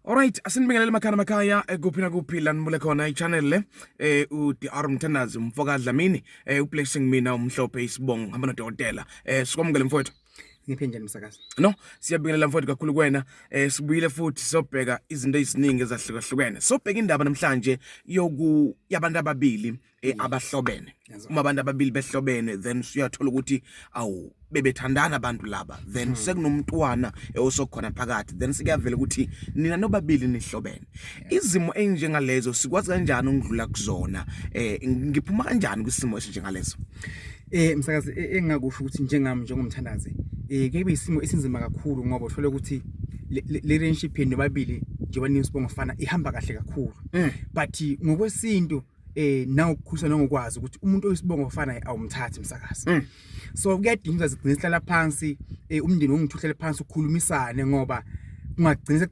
Alright, asinibingelele makaya kuphi na kuphi la nibule khona i-channel le u-DR Mthandazi DLAMINI uplacing mina umhlophe isibongo hamba nodokotela sikwamukele mfowethu. Ngiphe njani msakazi? No, siyabingelela mfowethu kakhulu kuwena. Sibuyile futhi sobheka izinto eziningi ezahlukahlukene. Sobheka indaba namhlanje yabantu ababili abahlobene. Uma abantu ababili behlobene then uyathola ukuthi awu bebethandana abantu laba then sekunomntwana osokhona phakathi then sikuyavela ukuthi nina nobabili nihlobene. Izimo enjengalezo sikwazi kanjani ukudlula kuzona? Ngiphuma kanjani kwisimo esinjengalezo? Msakazi engakusho ukuthi njengami njengomthandazi kube isimo esinzima kakhulu ngoba uthola ukuthi le relationship yenu nobabili njengoba nisibongo fana ihamba kahle kakhulu but ngokwesintu nawo ukukhusa nongokwazi ukuthi umuntu oyisibongo fana awumthathi msakazi. So kuyadinga izigcina sihlala phansi umndeni ongithuhlele phansi ukukhulumisane ngoba kungagcina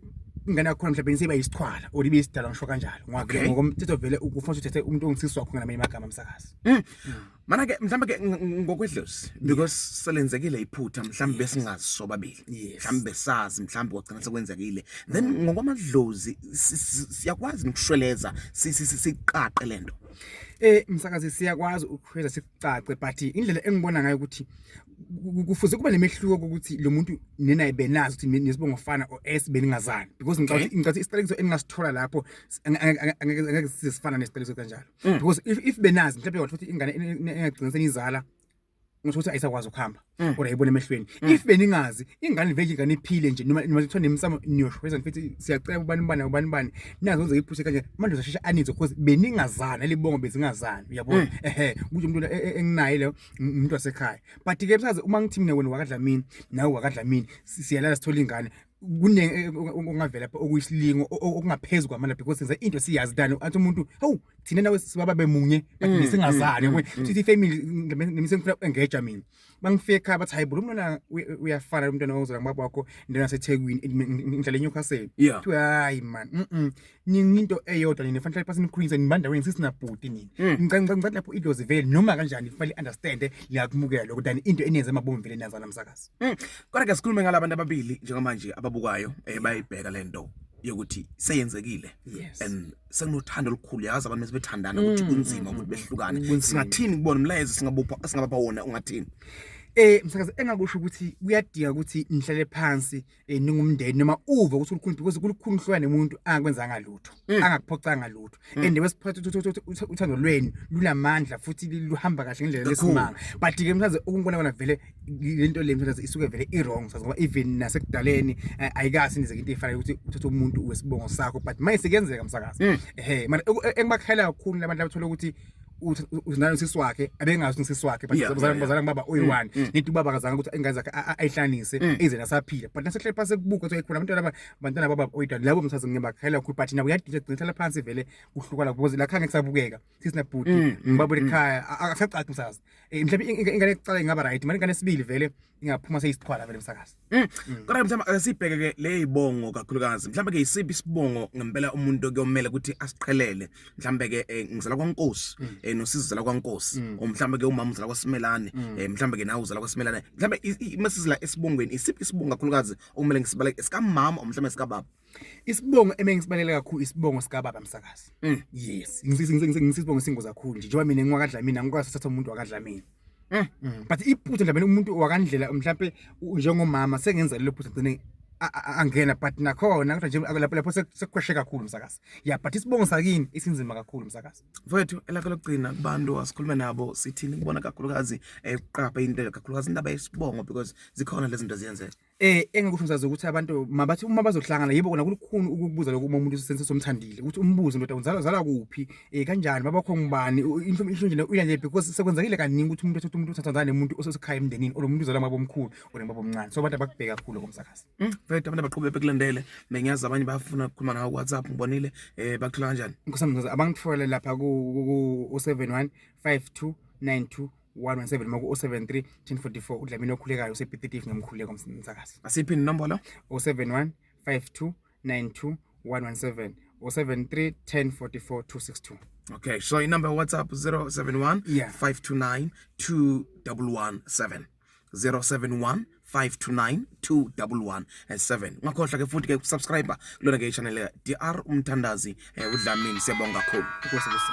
ingane yakho mhlawumbe niseba yisixhwala or ibe isidala ngisho kanjalo ngokomthetho vele ukufanele uthethe umuntu ongisisi wakho ngamanye amagama msakazi. Mana ke mhlawumbe ke ngokwedlozi because selenzekile iphutha mhlawumbe besingazi sobabili mhlawumbe besazi mhlawumbe wagcina sekwenzekile then ngokwamadlozi siyakwazi ukushweleza siqaqe lento. Msakazi siyakwazi ukukhweza sicace but indlela engibona ngayo ukuthi kufuze kuba nemehluko ukuthi lo muntu nina ibenazi ukuthi nisibongo fana or beningazani because ngicathi isiqalekiso engasithola lapho angeke sisifana nesiqalekiso kanjalo because if benazi mhlawumbe wathi ingane engagcina senizala ukuthi ayisakwazi ukuhamba kodwa ayibone emehlweni if beningazi ingane vele ingane iphile nje noma kuthiwa nemsamo niyoshweza mfethu siyacela ubani nazo zonke iphuthe kanje manje uzashesha anizo because beningazana libongo bezingazani uyabona ukuthi umuntu enginaye lo umuntu wasekhaya but ke msazi uma ngithi mina wena wakadlamini nawe wakadlamini siyalala sithola ingane kune ongavela lapha okuyisilingo okungaphezulu kwamana because senza into siyazi dani athi umuntu hawu thina nawe sibaba bemunye bathi singazani sithi family ngimisengifuna engage mina bangifika ekhaya bathi hayibo umntwana uyafana umntwana ozala ngibaba wakho indlela yaseThekwini indlela eNyukhaseni kuthi hayi man ninto eyodwa nina fanele phasi nikhulise nibandaweni sisinabhuti nina ngicela lapho idlozi vele noma kanjani fanele understand liyakumukela lokho dani into enenza amabomvu vele nazana msakazi. Kodwa ke sikhulume ngalabantu ababili njengamanje ababukayo bayibheka lento yokuthi seyenzekile and sekunothando olukhulu yazi abantu mesebethandana ukuthi kunzima ukuthi behlukane singathini kubona umlayezo singabapha wona ungathini. Msakazi engakusho ukuthi kuyadinga ukuthi nihlale phansi ningumndeni noma uve ukuthi ukhulu because kulukhulu hlwa nemuntu angakwenzanga lutho angakuphocanga lutho and wesiphatha uthando lweni lunamandla futhi luhamba kahle ngendlela lesimanga but ke msakazi ukubona bona vele lento le msakazi isuke vele i-wrong ngoba even nasekudaleni ayikasi nize into efana ukuthi uthathe umuntu wesibongo sakho but manje sekuyenzeka msakazi manje engibakhala kakhulu labantu abathola ukuthi uzinalo sisi wakhe abengazi sisi wakhe but bazala ngibaba oyi1 nithi ubaba kazanga ukuthi engazi akhe ayihlanise ize nasaphila but nasehle phase kubuka ukuthi khona abantwana baba oyidala labo mthazi ngiyabakhala kakhulu but nawe uyadinga ugcina phansi vele kuhluka la because la khange kusabukeka sisina bhuti ngibaba ekhaya akacaci msazi mhlawumbe ingane ekucala ingaba right manje ingane sibili vele ingaphuma seyisixhwala vele msakazi. Kodwa mhlawumbe sibheke ke le ibongo kakhulukazi mhlawumbe ke isiphi isibongo ngempela umuntu kuyomela ukuthi asiqhelele mhlawumbe ke ngizala kwaNkosi nosizala kwaNkosi mhlawumbe ke umama uzala kwaSimelane mhlawumbe ke nawe uzala kwaSimelane mhlawumbe masizila esibongweni isiphi isibongo kakhulukazi okumele ngisibaleke esikamama mhlawumbe esikababa. Isibongo emengisibalele kakhulu isibongo sikababa msakazi. Yes ngisibongo singoza kakhulu nje njengoba mina ngwakadlamini angikwazi uthatha umuntu wakadlamini. But iphutha mhlawumbe umuntu wakandlela mhlawumbe njengomama sengenza lelo phutha ngene angena but nakhona kodwa nje lapho sekukhweshe kakhulu msakazi but isibongo sakini isinzima kakhulu msakazi. Mfowethu elakho lokugcina kubantu asikhulume nabo sithini kubona kakhulukazi uqapha into kakhulukazi indaba yesibongo because zikhona lezi zinto ziyenzeka. Engakusho msazi ukuthi abantu mabathi uma bazohlangana yibo kona kulukhulu ukubuza lokho umuntu usense somthandile ukuthi umbuzo ndoda uzala kuphi kanjani babakho ngubani inhlobo nje uyanje because sekwenzekile kaningi ukuthi umuntu ethatha umuntu uthathandana nemuntu osesekhaya emndenini olomuntu uzala ngababo omkhulu olengababo omncane so abantu abakubheka kakhulu komsakazi. Mfowethu abantu abaqhubeka bekulandele mengiyazi abanye bafuna ukukhuluma nawe WhatsApp ngibonile bakuthola kanjani? Nkosamzazi abangitfola lapha ku 715292 117 maku 073 1044 uDlamini okhulekayo usePTF ngemkhuleko msakazi. Asiphi inombolo? 071 5292 117 073 1044 262. Okay, so your number WhatsApp 071 529 2117 071 529 211 ngakhohlwa ke futhi ke subscribe kulona ke channel ya DR Mthandazi uDlamini. Siyabonga kakhulu.